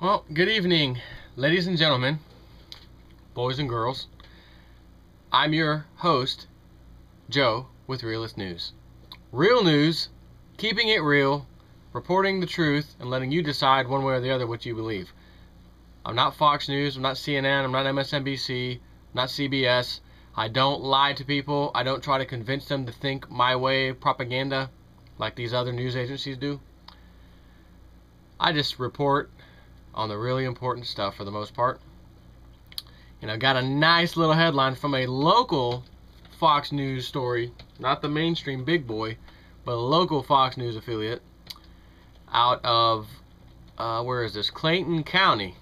Well, good evening, ladies and gentlemen, boys and girls. I'm your host, Joe, with Realist News. Real news, keeping it real, reporting the truth, and letting you decide one way or the other what you believe. I'm not Fox News, I'm not CNN, I'm not MSNBC, I'm not CBS. I don't lie to people. I don't try to convince them to think my way, propaganda, like these other news agencies do. I just report on the really important stuff for the most part. And I got a nice little headline from a local Fox News story, not the mainstream big boy, but a local Fox News affiliate out of, where is this? Clayton County,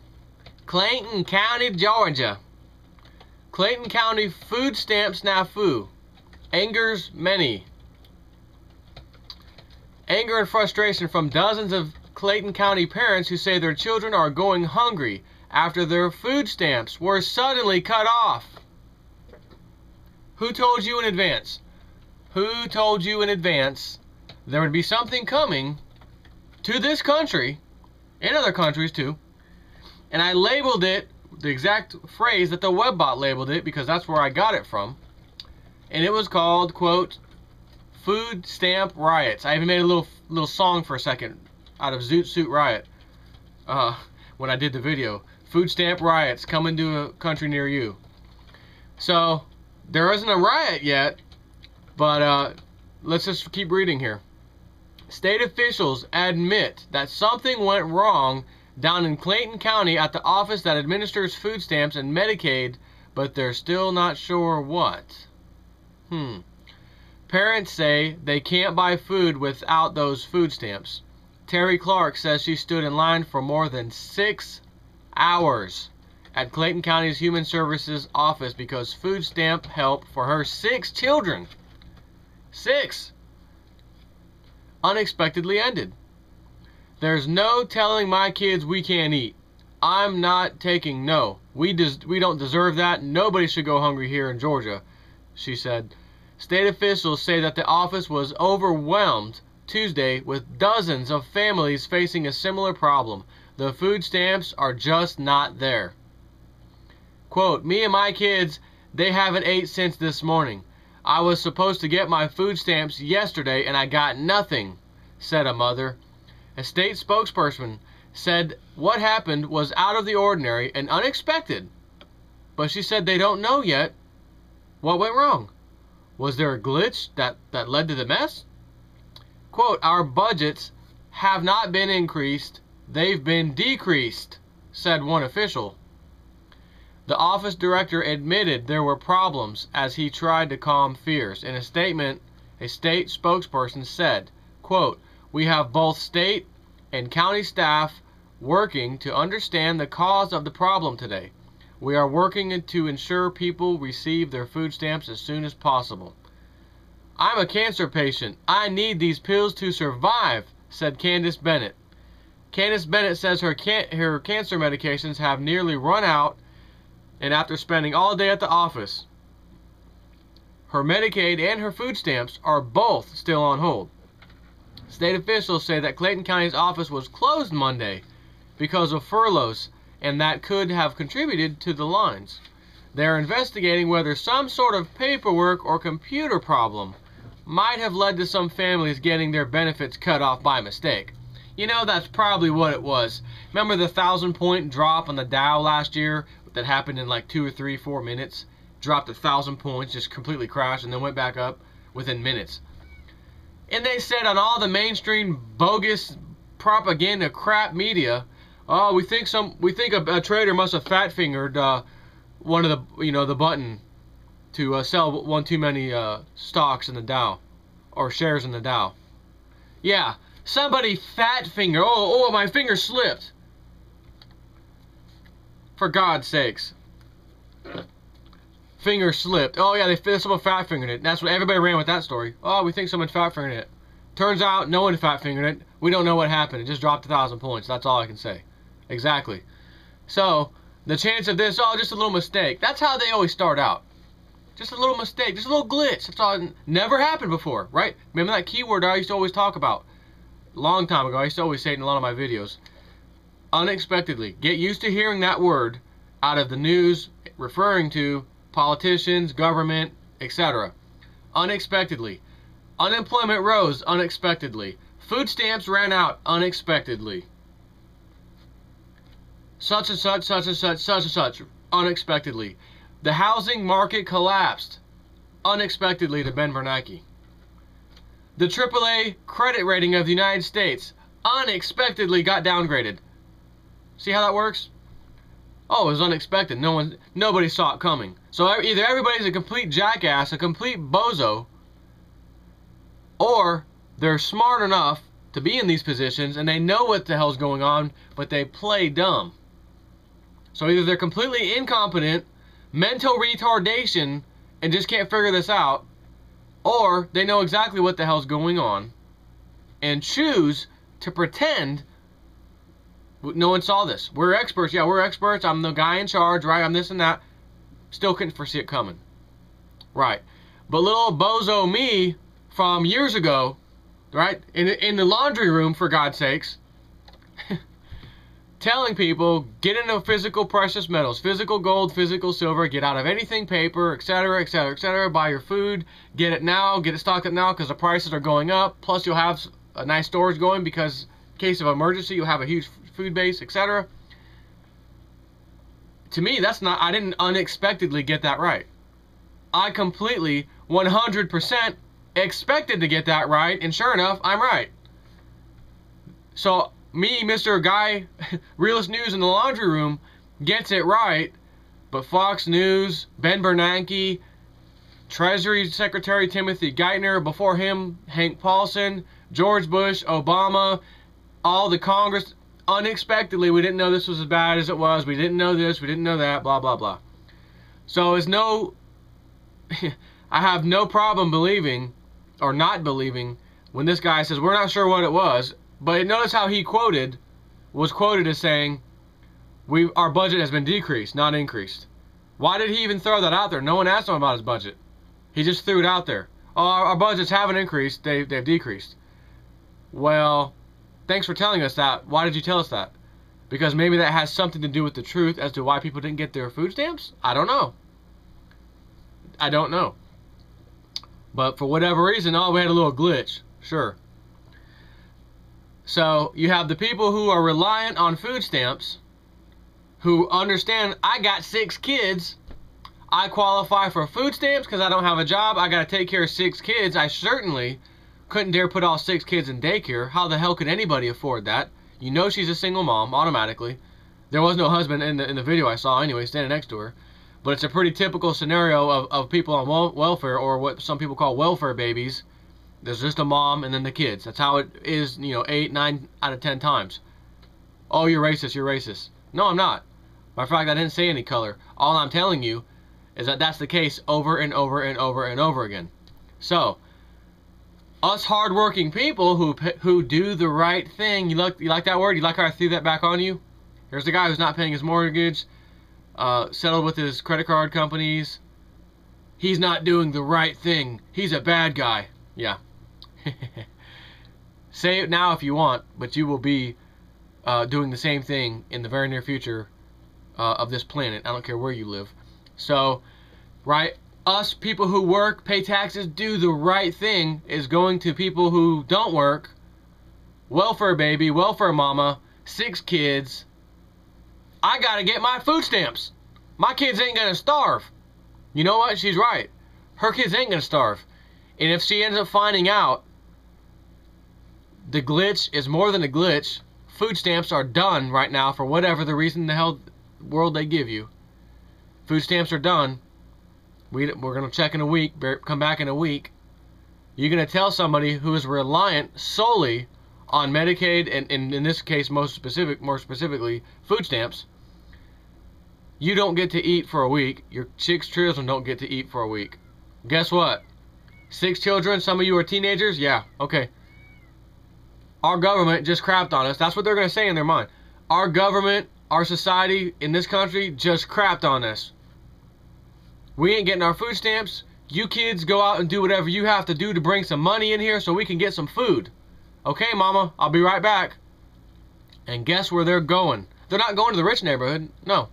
Georgia. Clayton County food stamp snafu angers many. Anger and frustration from dozens of Clayton County parents who say their children are going hungry after their food stamps were suddenly cut off. Who told you in advance? Who told you in advance there would be something coming to this country, and other countries too? And I labeled it, the exact phrase that the webbot labeled it, because that's where I got it from. And it was called, quote, Food Stamp Riots. I even made a little song for a second out of Zoot Suit Riot when I did the video. Food Stamp Riots coming to a country near you. So there isn't a riot yet, but let's just keep reading here. State officials admit that something went wrong down in Clayton County at the office that administers food stamps and Medicaid, but they're still not sure what. Parents say they can't buy food without those food stamps. Terry Clark says she stood in line for more than 6 hours at Clayton County's Human Services office because food stamp help for her 6 children, 6, unexpectedly ended. There's no telling my kids we can't eat. I'm not taking no. We don't deserve that. Nobody should go hungry here in Georgia, she said. State officials say that the office was overwhelmed Tuesday with dozens of families facing a similar problem. The food stamps are just not there. Quote, me and my kids, they haven't ate since this morning. I was supposed to get my food stamps yesterday and I got nothing, said a mother. A state spokesperson said what happened was out of the ordinary and unexpected, but she said they don't know yet what went wrong. Was there a glitch that led to the mess? Quote, our budgets have not been increased, they've been decreased, said one official. The office director admitted there were problems as he tried to calm fears. In a statement, a state spokesperson said, quote, we have both state and county staff working to understand the cause of the problem today. We are working to ensure people receive their food stamps as soon as possible. I'm a cancer patient. I need these pills to survive, said Candace Bennett. Candace Bennett says her cancer medications have nearly run out, and after spending all day at the office, her Medicaid and her food stamps are both still on hold. State officials say that Clayton County's office was closed Monday because of furloughs, and that could have contributed to the lines. They're investigating whether some sort of paperwork or computer problem might have led to some families getting their benefits cut off by mistake. You know, that's probably what it was. Remember the 1,000-point drop on the Dow last year that happened in like 2 or 3, 4 minutes? Dropped 1,000 points, just completely crashed, and then went back up within minutes. And they said on all the mainstream bogus propaganda crap media, oh, we think a trader must have fat fingered one of the the button to sell one too many stocks in the Dow or shares in the Dow. Yeah, somebody fat finger. Oh, my finger slipped. For God's sakes. Finger slipped. Oh yeah, someone fat fingered it. That's what everybody ran with that story. Oh, we think someone fat fingered it. Turns out no one fat fingered it. We don't know what happened. It just dropped 1,000 points. That's all I can say. Exactly. So the chance of this, oh, just a little mistake. That's how they always start out. Just a little mistake, just a little glitch. That's all. Never happened before, right? Remember that keyword I used to always talk about? A long time ago, I used to always say it in a lot of my videos. Unexpectedly. Get used to hearing that word out of the news referring to politicians, government, etc. Unexpectedly. Unemployment rose unexpectedly. Food stamps ran out unexpectedly. Such and such, such and such, such and such, unexpectedly. The housing market collapsed unexpectedly to Ben Bernanke. The AAA credit rating of the United States unexpectedly got downgraded. See how that works? Oh, it was unexpected. Nobody saw it coming. So either everybody's a complete jackass, a complete bozo, or they're smart enough to be in these positions and they know what the hell's going on, but they play dumb. So either they're completely incompetent, mental retardation, and just can't figure this out, or they know exactly what the hell's going on and choose to pretend no one saw this. We're experts. Yeah, we're experts. I'm the guy in charge, right? I'm this and that. Still couldn't foresee it coming. Right. But little bozo me from years ago, right, in the laundry room, for God's sakes, telling people, get into physical precious metals, physical gold, physical silver, get out of anything paper, etc., etc., etc., buy your food, get it now, get it stocked up now because the prices are going up, plus you'll have a nice storage going because in case of emergency, you'll have a huge food base, etc. To me, that's not, I didn't unexpectedly get that right. I completely, 100% expected to get that right, and sure enough, I'm right. So, me, Mr. Guy, Realist News in the laundry room, gets it right, but Fox News, Ben Bernanke, Treasury Secretary Timothy Geithner, before him, Hank Paulson, George Bush, Obama, all the Congress, unexpectedly, we didn't know this was as bad as it was, we didn't know this, we didn't know that, blah, blah, blah. So it's no, I have no problem believing, or not believing, when this guy says, we're not sure what it was, but notice how he was quoted as saying, our budget has been decreased, not increased. Why did he even throw that out there? No one asked him about his budget. He just threw it out there. Oh, our budgets haven't increased, they've decreased. Well, thanks for telling us that. Why did you tell us that? Because maybe that has something to do with the truth as to why people didn't get their food stamps? I don't know. I don't know. But for whatever reason, oh, we had a little glitch. Sure. So you have the people who are reliant on food stamps, who understand, I got 6 kids, I qualify for food stamps because I don't have a job, I got to take care of 6 kids. I certainly couldn't dare put all 6 kids in daycare. How the hell could anybody afford that? You know she's a single mom, automatically. There was no husband in the video I saw anyway, standing next to her. But it's a pretty typical scenario of people on welfare, or what some people call welfare babies. There's just a mom and then the kids. That's how it is, 8, 9 out of 10 times. Oh, you're racist, you're racist. No, I'm not. Matter of fact, I didn't say any color. All I'm telling you is that that's the case over and over and over and over again. So, us hardworking people who do the right thing, you like that word? You like how I threw that back on you? Here's the guy who's not paying his mortgage, settled with his credit card companies. He's not doing the right thing. He's a bad guy. Yeah. Say it now if you want, but you will be doing the same thing in the very near future of this planet. I don't care where you live. So, right, us people who work, pay taxes, do the right thing is going to people who don't work, welfare baby, welfare mama, 6 kids. I gotta get my food stamps. My kids ain't gonna starve. You know what? She's right. Her kids ain't gonna starve. And if she ends up finding out the glitch is more than a glitch, food stamps are done right now for whatever the reason in the hell world they give you. Food stamps are done. We're going to check in a week, come back in a week. You're going to tell somebody who is reliant solely on Medicaid, and in this case more specifically, food stamps, you don't get to eat for a week. Your 6 children don't get to eat for a week. Guess what? 6 children, some of you are teenagers? Yeah, okay. Our government just crapped on us. That's what they're going to say in their mind. Our government, our society in this country just crapped on us. We ain't getting our food stamps. You kids go out and do whatever you have to do to bring some money in here so we can get some food. Okay, mama, I'll be right back. And guess where they're going? They're not going to the rich neighborhood. No.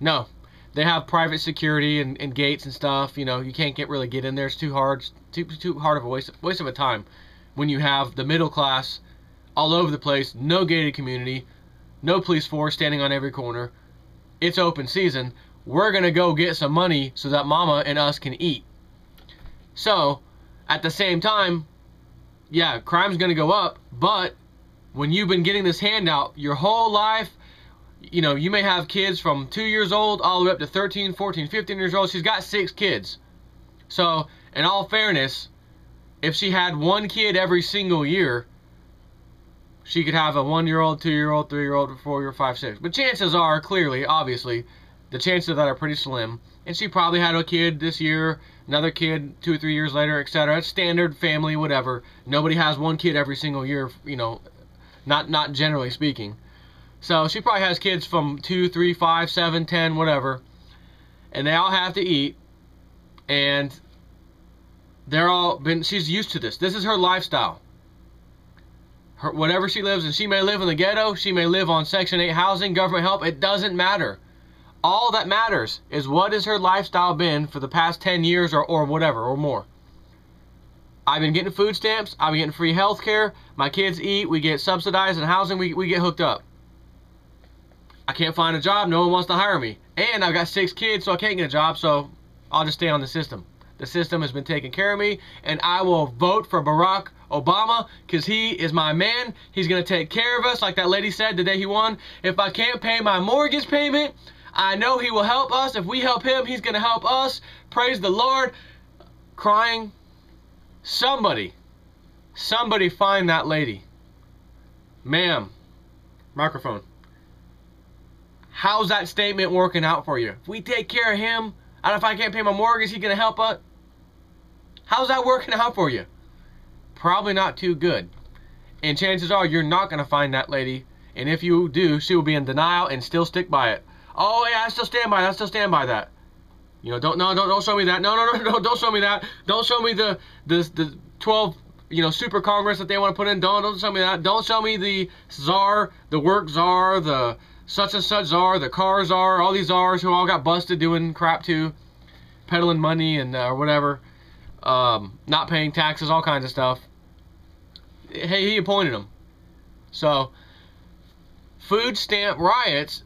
No. They have private security and gates and stuff. You know, you can't really get in there. It's too hard. Too hard of a waste of a time when you have the middle class all over the place, no gated community, no police force standing on every corner. It's open season. We're going to go get some money so that mama and us can eat. So, at the same time, yeah, crime's going to go up, but when you've been getting this handout your whole life, you know, you may have kids from 2 years old all the way up to 13, 14, 15 years old. She's got 6 kids. So, in all fairness, if she had 1 kid every single year, she could have a 1-year-old, 2-year-old, 3-year-old, 4-year-old, 5, 6. But chances are, clearly, obviously, the chances of that are pretty slim. And she probably had a kid this year, another kid 2 or 3 years later, etc. It's standard family, whatever. Nobody has 1 kid every single year, you know, not generally speaking. So she probably has kids from 2, 3, 5, 7, 10, whatever. And they all have to eat. And she's used to this. This is her lifestyle. Whatever she lives in, she may live in the ghetto, she may live on Section 8 housing, government help, it doesn't matter. All that matters is what has her lifestyle been for the past 10 years or whatever, or more. I've been getting food stamps, I've been getting free health care, my kids eat, we get subsidized in housing, we get hooked up. I can't find a job, no one wants to hire me. And I've got 6 kids, so I can't get a job, so I'll just stay on the system. The system has been taking care of me, and I will vote for Barack Obama because he is my man. He's going to take care of us, like that lady said the day he won. If I can't pay my mortgage payment, I know he will help us. If we help him, he's going to help us. Praise the Lord. Crying. Somebody find that lady. Ma'am. Microphone. How's that statement working out for you? If we take care of him, and if I can't pay my mortgage, he's going to help us. How's that working out for you? Probably not too good. And chances are you're not going to find that lady. And if you do, she will be in denial and still stick by it. Oh, yeah, I still stand by that. I still stand by that. You know, don't show me that. No, don't show me that. Don't show me the 12, you know, super Congress that they want to put in. Don't show me that. Don't show me the czar, the work czar, the such and such czar, the car czar, all these czars who all got busted doing crap too, peddling money and or whatever, not paying taxes, all kinds of stuff. Hey, he appointed them. So, Food Stamp Riots,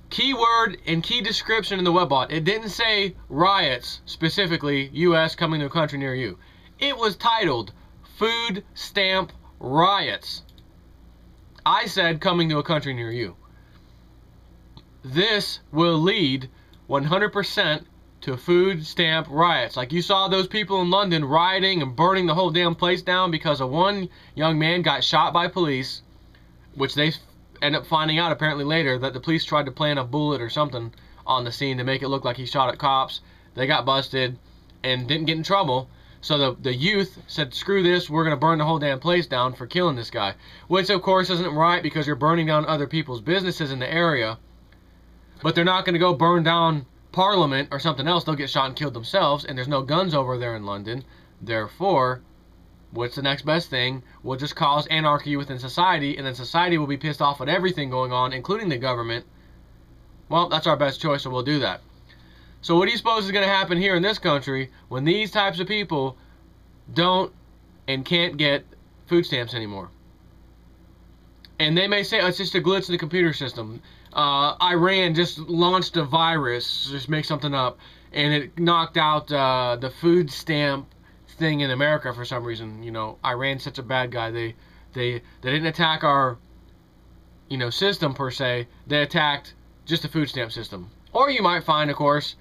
keyword and key description in the webbot. It didn't say riots, specifically U.S. coming to a country near you. It was titled Food Stamp Riots. I said coming to a country near you. This will lead 100% to food stamp riots. Like you saw those people in London rioting and burning the whole damn place down because of one young man got shot by police, which they end up finding out apparently later that the police tried to plant a bullet or something on the scene to make it look like he shot at cops. They got busted and didn't get in trouble. So the youth said, screw this, we're going to burn the whole damn place down for killing this guy. Which, of course, isn't right because you're burning down other people's businesses in the area. But they're not going to go burn down Parliament or something else. They'll get shot and killed themselves, and there's no guns over there in London. Therefore, what's the next best thing? We'll just cause anarchy within society, and then society will be pissed off at everything going on, including the government. Well, that's our best choice, so we'll do that. So what do you suppose is going to happen here in this country when these types of people don't and can't get food stamps anymore? And they may say, oh, it's just a glitch in the computer system. Iran just launched a virus, just make something up, and it knocked out the food stamp thing in America for some reason. You know, Iran's such a bad guy. They didn't attack our, you know, system per se. They attacked just the food stamp system. Or you might find, of course,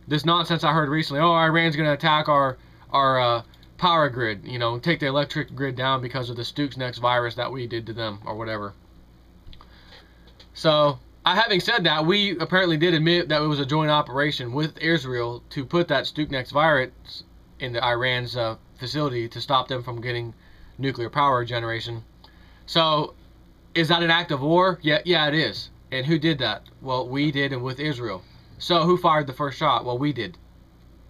this nonsense I heard recently. Oh, Iran's going to attack our power grid. You know, take the electric grid down because of the Stuxnet virus that we did to them or whatever. So, having said that, we apparently did admit that it was a joint operation with Israel to put that Stuxnet virus into Iran's facility to stop them from getting nuclear power generation. So, is that an act of war? Yeah, it is. And who did that? Well, we did, and with Israel. So, who fired the first shot? Well, we did.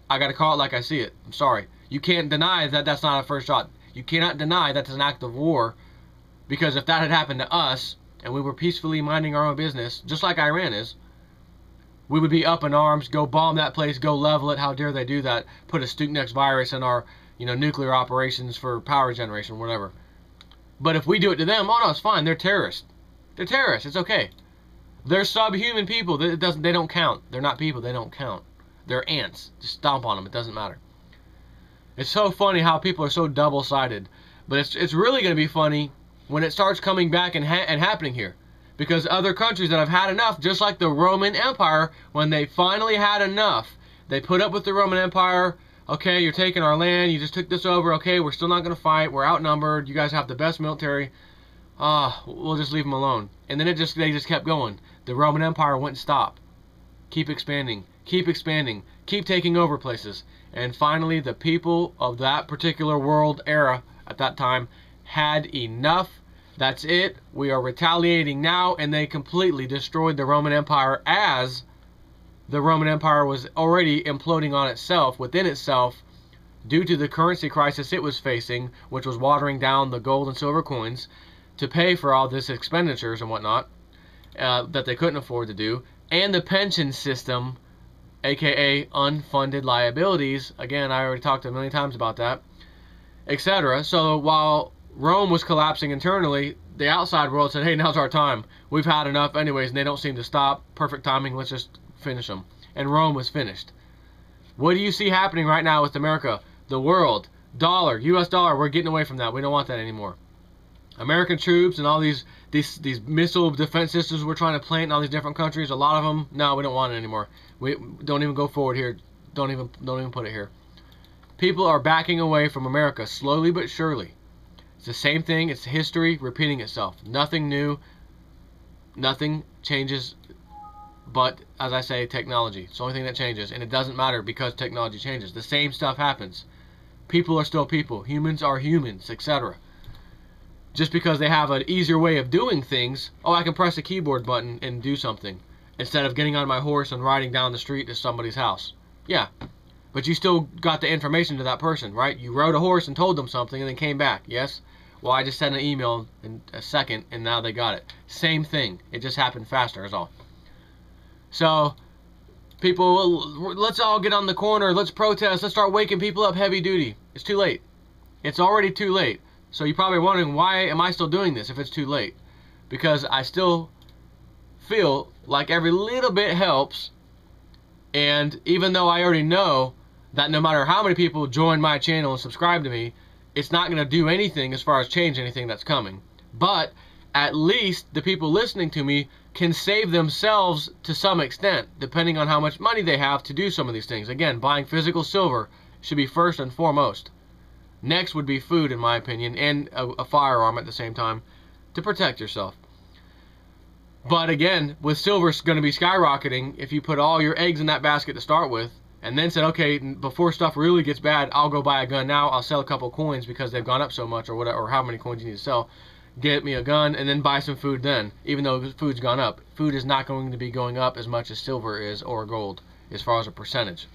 I gotta call it like I see it. I'm sorry. You can't deny that that's not a first shot. You cannot deny that's an act of war Because if that had happened to us, and we were peacefully minding our own business, just like Iran is, we would be up in arms, go bomb that place, go level it. How dare they do that? Put a Stuxnet virus in our, nuclear operations for power generation, whatever. But if we do it to them, oh no, it's fine. They're terrorists. They're terrorists. It's okay. They're subhuman people. They don't count. They're not people. They don't count. They're ants. Just stomp on them. It doesn't matter. It's so funny how people are so double-sided. But it's really going to be funny when it starts coming back and happening here. Because other countries that have had enough, just like the Roman Empire, when they finally had enough, they put up with the Roman Empire. Okay, you're taking our land. You just took this over. Okay, we're still not going to fight. We're outnumbered. You guys have the best military. We'll just leave them alone. And then they just kept going. The Roman Empire wouldn't stop. Keep expanding. Keep expanding. Keep taking over places. And finally, the people of that particular world era at that time had enough. That's it. We are retaliating now. And they completely destroyed the Roman Empire, as the Roman Empire was already imploding on itself, within itself, due to the currency crisis it was facing, which was watering down the gold and silver coins to pay for all this expenditures and whatnot that they couldn't afford to do, and the pension system, aka unfunded liabilities. Again, I already talked a million times about that, etc. So while Rome was collapsing internally, the outside world said, hey, now's our time. We've had enough anyways, and they don't seem to stop. Perfect timing. Let's just finish them. And Rome was finished. What do you see happening right now with America? The world. Dollar. US dollar. We're getting away from that. We don't want that anymore. American troops and all these missile defense systems we're trying to plant in all these different countries, a lot of them, no, we don't want it anymore. We don't even go forward here. Don't even put it here. People are backing away from America slowly but surely. It's the same thing. It's history repeating itself. Nothing new. Nothing changes but, as I say, technology. It's the only thing that changes. And it doesn't matter because technology changes. The same stuff happens. People are still people. Humans are humans, etc. Just because they have an easier way of doing things, oh, I can press a keyboard button and do something, instead of getting on my horse and riding down the street to somebody's house. Yeah, but you still got the information to that person, right? You rode a horse and told them something and then came back, yes? Well, I just sent an email in a second and now they got it. Same thing. It just happened faster is all. So, people, let's all get on the corner. Let's protest. Let's start waking people up heavy duty. It's too late. It's already too late. So you're probably wondering, why am I still doing this if it's too late? Because I still feel like every little bit helps. And even though I already know that no matter how many people join my channel and subscribe to me, it's not going to do anything as far as change anything that's coming. But at least the people listening to me can save themselves to some extent, depending on how much money they have to do some of these things. Again, buying physical silver should be first and foremost. Next would be food, in my opinion, and a firearm at the same time to protect yourself. But again, with silver going to be skyrocketing, if you put all your eggs in that basket to start with, and then said, okay, before stuff really gets bad, I'll go buy a gun now, I'll sell a couple coins because they've gone up so much, or whatever, or how many coins you need to sell, get me a gun, and then buy some food then, even though food's gone up. Food is not going to be going up as much as silver is, or gold, as far as a percentage.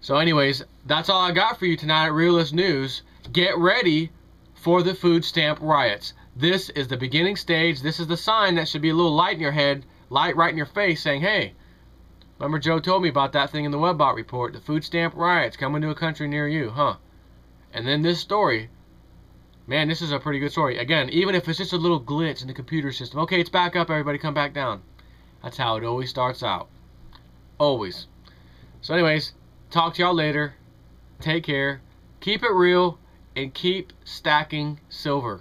So anyways, that's all I got for you tonight at Realist News. Get ready for the food stamp riots. This is the beginning stage. This is the sign that should be a little light in your head, light right in your face, saying, hey, remember Joe told me about that thing in the Webbot report, the food stamp riots coming to a country near you, huh? And then this story, man, this is a pretty good story. Again, even if it's just a little glitch in the computer system, okay, it's back up, everybody come back down. That's how it always starts out. Always. So anyways, talk to y'all later. Take care. Keep it real and keep stacking silver.